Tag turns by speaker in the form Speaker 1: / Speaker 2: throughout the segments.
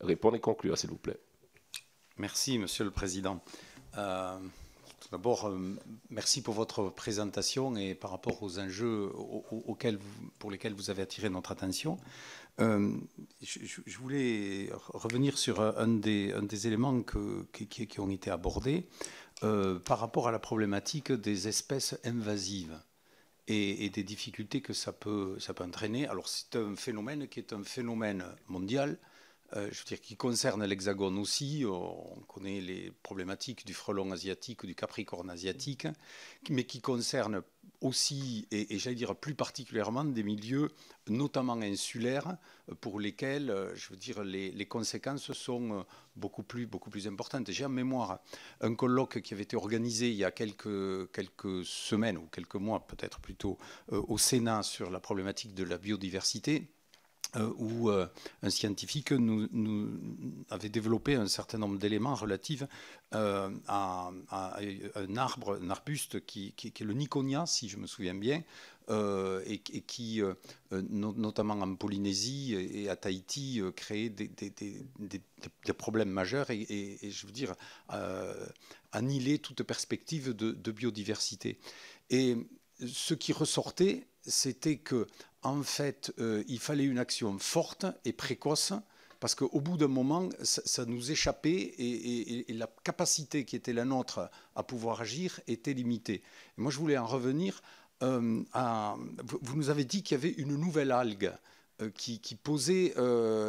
Speaker 1: répondre et conclure, s'il vous plaît.
Speaker 2: Merci, Monsieur le Président. Tout d'abord, merci pour votre présentation et par rapport aux enjeux pour lesquels vous avez attiré notre attention. Je voulais revenir sur un des éléments qui ont été abordés par rapport à la problématique des espèces invasives et des difficultés que ça peut entraîner. Alors, c'est un phénomène qui est un phénomène mondial. Je veux dire, qui concerne l'Hexagone aussi. On connaît les problématiques du frelon asiatique ou du capricorne asiatique, mais qui concerne aussi, et j'allais dire plus particulièrement, des milieux notamment insulaires pour lesquels, je veux dire, les conséquences sont beaucoup plus importantes. J'ai en mémoire un colloque qui avait été organisé il y a quelques semaines ou quelques mois, peut-être plutôt, au Sénat sur la problématique de la biodiversité, où un scientifique nous avait développé un certain nombre d'éléments relatifs à un arbuste qui est le Niconia, si je me souviens bien, et qui, notamment en Polynésie et à Tahiti, crée des problèmes majeurs et je veux dire, annihiler toute perspective de biodiversité. Et ce qui ressortait, c'était que en fait, il fallait une action forte et précoce, parce qu'au bout d'un moment, ça nous échappait et la capacité qui était la nôtre à pouvoir agir était limitée. Et moi, je voulais en revenir vous nous avez dit qu'il y avait une nouvelle algue qui posait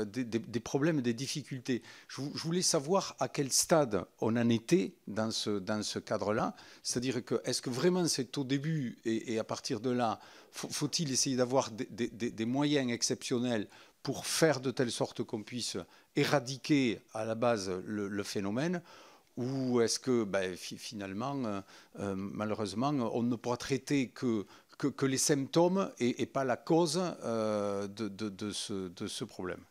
Speaker 2: des problèmes et des difficultés. Je voulais savoir à quel stade on en était dans ce cadre-là. C'est-à-dire que est-ce que vraiment c'est au début et à partir de là, faut-il essayer d'avoir des moyens exceptionnels pour faire de telle sorte qu'on puisse éradiquer à la base le phénomène, ou est-ce que finalement, malheureusement, on ne pourra traiter que les symptômes et pas la cause de ce problème?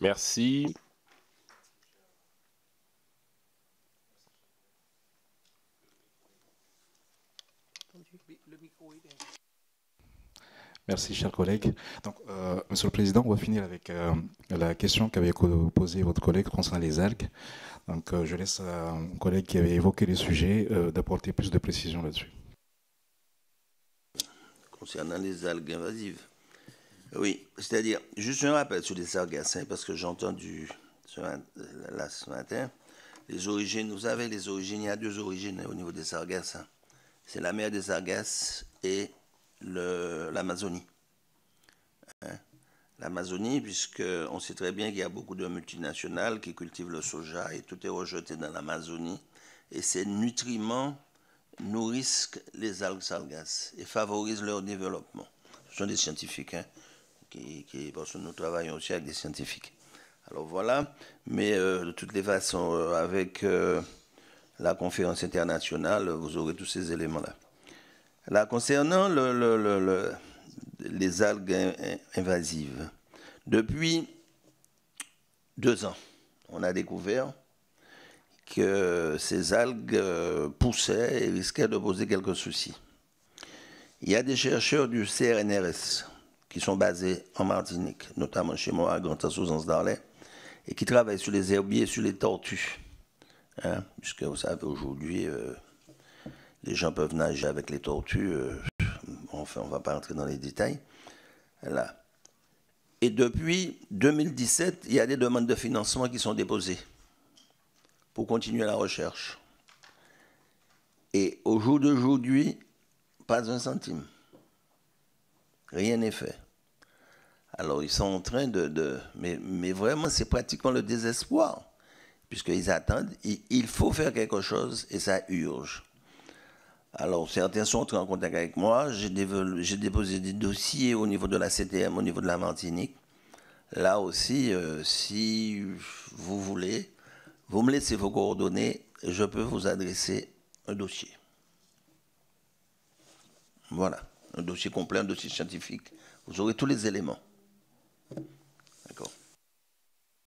Speaker 1: Merci.
Speaker 3: Merci, chers collègues. Donc, Monsieur le Président, on va finir avec la question qu'avait posée votre collègue concernant les algues. Donc, je laisse à mon collègue qui avait évoqué le sujet d'apporter plus de précision là-dessus.
Speaker 4: Concernant les algues invasives. Oui, c'est-à-dire, juste un rappel sur les sargassins, parce que j'ai entendu là ce matin, les origines, vous savez, les origines, il y a deux origines au niveau des sargassins. C'est la mer des Sargasses et l'Amazonie. Hein? L'Amazonie, puisqu'on sait très bien qu'il y a beaucoup de multinationales qui cultivent le soja et tout est rejeté dans l'Amazonie. Et ces nutriments nourrissent les algues sargasses et favorisent leur développement. Ce sont des scientifiques, hein, parce que nous travaillons aussi avec des scientifiques. Alors voilà, mais de toutes les façons, avec la conférence internationale, vous aurez tous ces éléments-là. Là, concernant les algues invasives, depuis 2 ans, on a découvert que ces algues poussaient et risquaient de poser quelques soucis. Il y a des chercheurs du CRNRS qui sont basés en Martinique, notamment chez moi à Grand-Assauzance-d'Arlay, et qui travaillent sur les herbiers et sur les tortues. Hein, puisque vous savez, aujourd'hui, les gens peuvent nager avec les tortues. Enfin, on ne va pas entrer dans les détails. Là. Et depuis 2017, il y a des demandes de financement qui sont déposées pour continuer la recherche. Et au jour d'aujourd'hui, pas un centime. Rien n'est fait. Alors, ils sont en train mais vraiment, c'est pratiquement le désespoir. Puisqu'ils attendent, il faut faire quelque chose et ça urge. Alors, certains sont entrés en contact avec moi. J'ai déposé des dossiers au niveau de la CTM, au niveau de la Martinique. Là aussi, si vous voulez, vous me laissez vos coordonnées et je peux vous adresser un dossier. Voilà, un dossier complet, un dossier scientifique. Vous aurez tous les éléments.